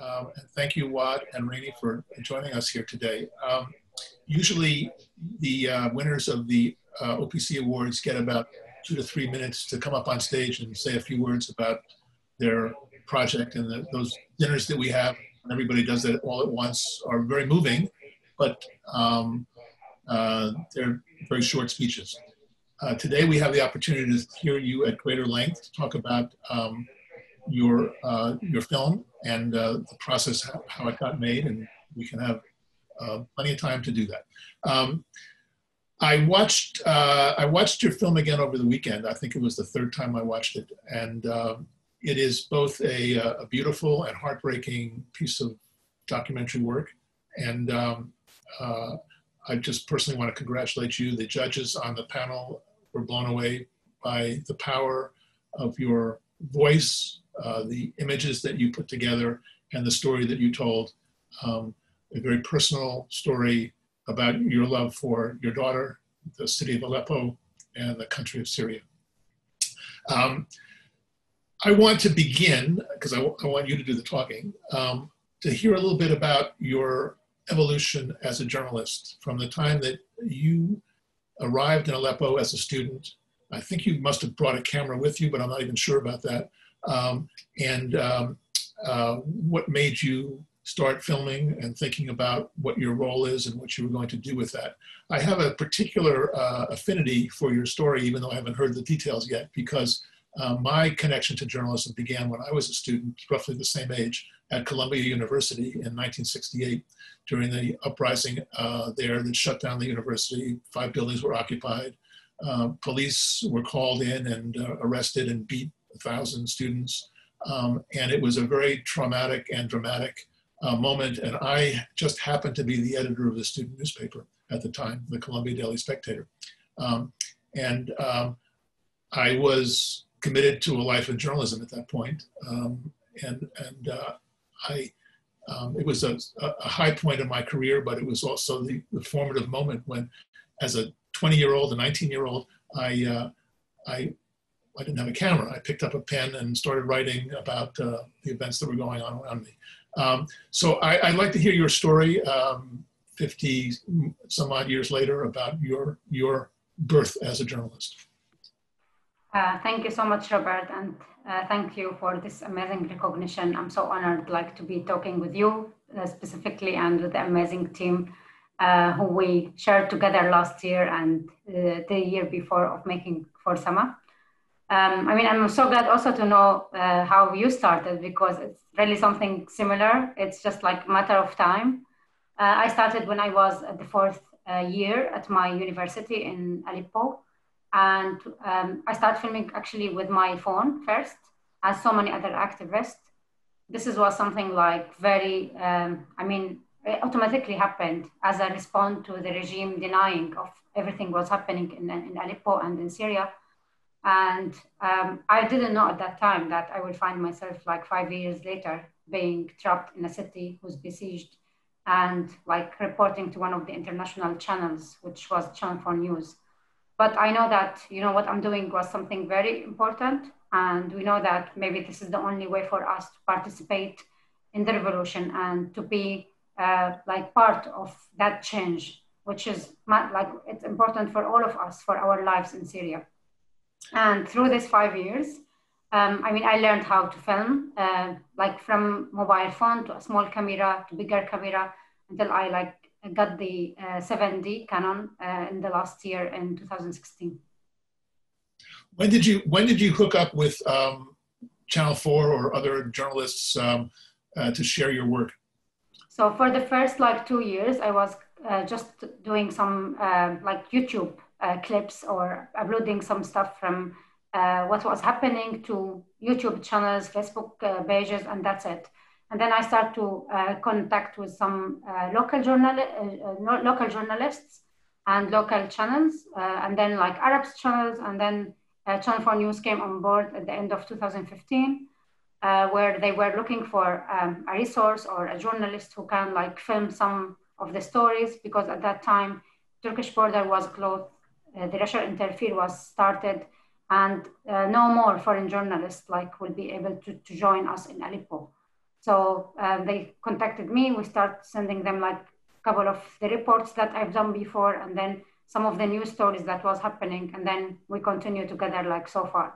And thank you, Waad and Raney, for joining us here today. Usually, the winners of the OPC Awards get about 2 to 3 minutes to come up on stage and say a few words about their project. And those dinners that we have, and everybody does it all at once, are very moving, but they're very short speeches. Today, we have the opportunity to hear you at greater length to talk about your film and the process, how it got made, and we can have plenty of time to do that. I watched your film again over the weekend. I think it was the third time I watched it, and it is both a beautiful and heartbreaking piece of documentary work. And I just personally want to congratulate you. The judges on the panel were blown away by the power of your voice, the images that you put together, and the story that you told. A very personal story about your love for your daughter, the city of Aleppo, and the country of Syria. I want to begin, because I want you to do the talking, to hear a little bit about your evolution as a journalist from the time that you arrived in Aleppo as a student. I think you must have brought a camera with you, but I'm not even sure about that. What made you start filming and thinking about what your role is and what you were going to do with that. I have a particular affinity for your story, even though I haven't heard the details yet, because my connection to journalism began when I was a student, roughly the same age, at Columbia University in 1968, during the uprising there that shut down the university. 5 buildings were occupied. Police were called in and arrested and beat 1,000 students. And it was a very traumatic and dramatic moment. And I just happened to be the editor of the student newspaper at the time, the Columbia Daily Spectator. I was committed to a life of journalism at that point. It was a high point in my career, but it was also the formative moment when, as a 20-year-old, a 19-year-old, I didn't have a camera. I picked up a pen and started writing about the events that were going on around me. So I'd like to hear your story 50 some odd years later about your birth as a journalist. Thank you so much, Robert, and thank you for this amazing recognition. I'm so honored to be talking with you specifically, and with the amazing team who we shared together last year and the year before of making For Sama. I'm so glad also to know how you started, because it's really something similar. It's just like a matter of time. I started when I was at the 4th year at my university in Aleppo. And I started filming actually with my phone first, as so many other activists. This was something like very, it automatically happened as a response to the regime denying of everything was happening in Aleppo and in Syria. And I didn't know at that time that I would find myself like 5 years later being trapped in a city who's besieged, and like reporting to one of the international channels, which was Channel 4 News. But I know that, what I'm doing was something very important. And we know that maybe this is the only way for us to participate in the revolution and to be like part of that change, which is like, it's important for all of us, for our lives in Syria. And through these 5 years, I learned how to film, like from mobile phone to a small camera to bigger camera, until I got the 7D Canon in the last year in 2016. When did you hook up with Channel 4 or other journalists to share your work? So for the first 2 years, I was just doing some YouTube clips or uploading some stuff from what was happening to YouTube channels, Facebook pages, and that's it. And then I start to contact with some local journalists and local channels, and then like Arabs channels, and then Channel 4 News came on board at the end of 2015, where they were looking for a resource or a journalist who can film some of the stories, because at that time, Turkish border was closed, the Russian interfere was started, and no more foreign journalists will be able to join us in Aleppo. So they contacted me. We start sending them like a couple of the reports that I've done before, and then some of the news stories that was happening, and then we continue together like so far.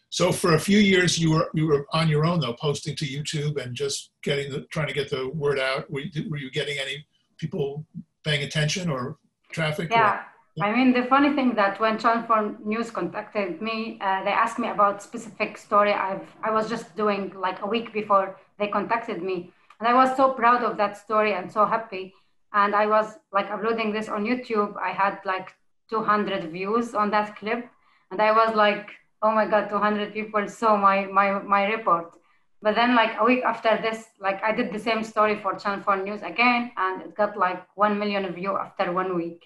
So for a few years, you were on your own though, posting to YouTube and just trying to get the word out. Were you getting any people paying attention or traffic? Yeah. I mean, the funny thing that when Channel 4 News contacted me, they asked me about specific story I was just doing like a week before they contacted me. And I was so proud of that story and so happy. And I was like uploading this on YouTube. I had like 200 views on that clip. And I was like, oh my God, 200 people saw my report. But then like a week after this, like I did the same story for Channel 4 News again, and it got like 1 million views after 1 week.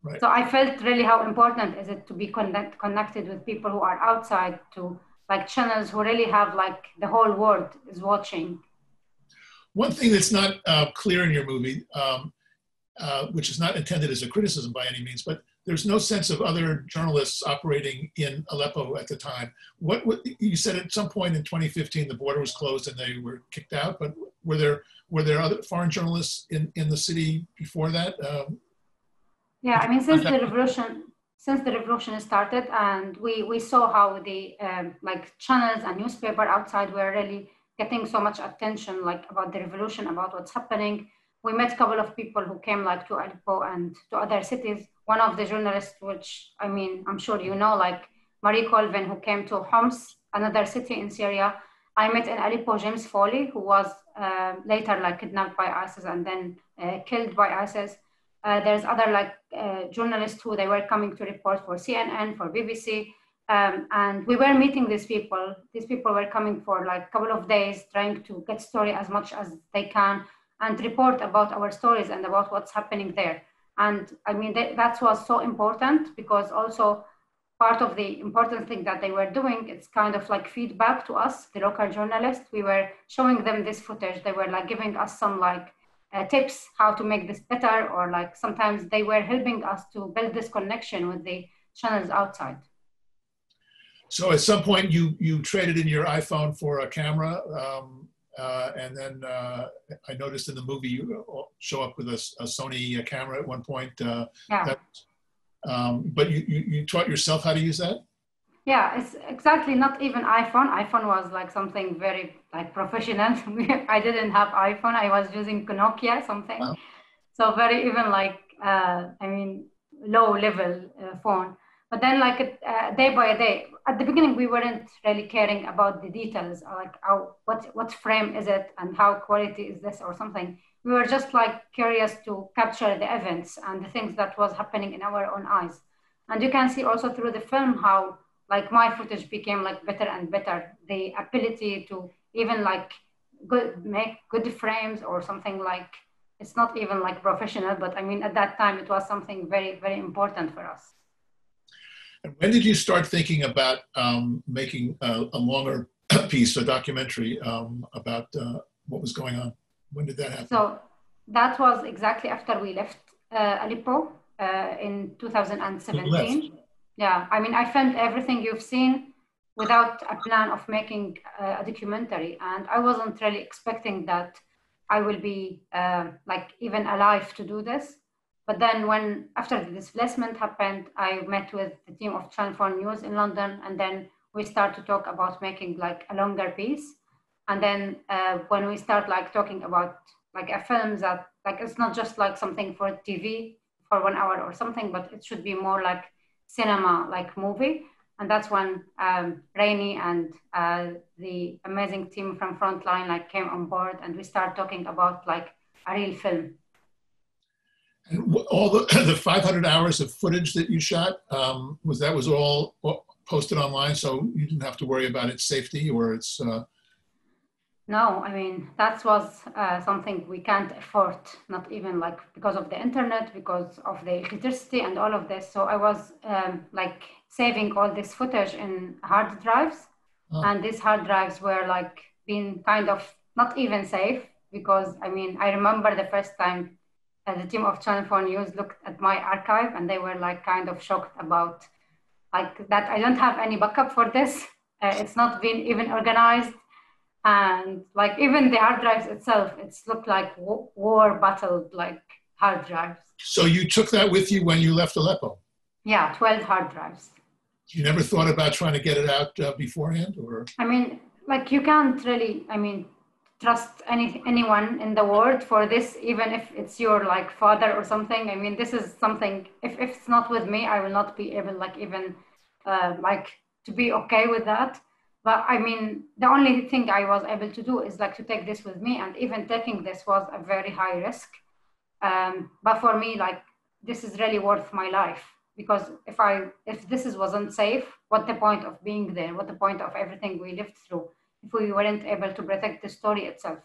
Right. So I felt really how important is it to be connected with people who are outside, to like channels who really have like the whole world is watching. One thing that's not clear in your movie, which is not intended as a criticism by any means, but there's no sense of other journalists operating in Aleppo at the time. What you said at some point in 2015 the border was closed and they were kicked out, but were there other foreign journalists in the city before that? Yeah, I mean, since the revolution started, and we saw how the like channels and newspaper outside were really getting so much attention, like about the revolution, about what's happening. We met a couple of people who came like to Aleppo and to other cities. One of the journalists, which I mean, I'm sure you know, like Marie Colvin, who came to Homs, another city in Syria. I met in Aleppo James Foley, who was later like kidnapped by ISIS and then killed by ISIS. There's other like journalists who they were coming to report for CNN, for BBC. And we were meeting these people. These people were coming for like a couple of days, trying to get story as much as they can and report about our stories and about what's happening there. And I mean, that was so important, because also part of the important thing that they were doing, it's kind of like feedback to us, the local journalists. We were showing them this footage. They were like giving us some like tips how to make this better, or like sometimes they were helping us to build this connection with the channels outside. So at some point you traded in your iPhone for a camera, and then I noticed in the movie you show up with a Sony camera at one point. Yeah. But you taught yourself how to use that? Yeah, it's exactly not even iPhone. iPhone was like something very like professional. I didn't have iPhone. I was using Nokia something. Wow. So very even like, I mean, low level phone. But then like day by day, at the beginning, we weren't really caring about the details, like what frame is it and how quality is this or something. We were just like curious to capture the events and the things that was happening in our own eyes. And you can see also through the film how like my footage became like better and better. The ability to even like make good frames or something, like it's not even like professional, but I mean, at that time it was something very, very important for us. And when did you start thinking about making a longer piece, a documentary about what was going on? When did that happen? So that was exactly after we left Aleppo in 2017. Yeah, I mean, I filmed everything you've seen without a plan of making a documentary. And I wasn't really expecting that I will be like even alive to do this. But then when, after the displacement happened, I met with the team of Channel 4 News in London, and then we start to talk about making like a longer piece. And then when we start like talking about like a film that like, it's not just like something for TV for 1 hour or something, but it should be more like cinema, like movie. And that's when Raney and the amazing team from Frontline like came on board, and we start talking about like a real film. And all the 500 hours of footage that you shot, was all posted online, so you didn't have to worry about its safety or its... No, I mean, that was something we can't afford, not even like because of the internet, because of the electricity and all of this. So I was like saving all this footage in hard drives. Oh. And these hard drives were like being kind of not even safe, because I mean, I remember the first time the team of Channel 4 News looked at my archive, and they were like kind of shocked about like that I don't have any backup for this. It's not been even organized. And like even the hard drives itself, it's looked like war battled like hard drives. So you took that with you when you left Aleppo? Yeah, 12 hard drives. You never thought about trying to get it out beforehand, or? I mean, like you can't really, I mean, trust anyone in the world for this, even if it's your like father or something. I mean, this is something, if it's not with me, I will not be able like even like to be okay with that. But I mean, the only thing I was able to do is like to take this with me, and even taking this was a very high risk. But for me, like this is really worth my life, because if this wasn't safe, what the point of being there? What the point of everything we lived through if we weren't able to protect the story itself?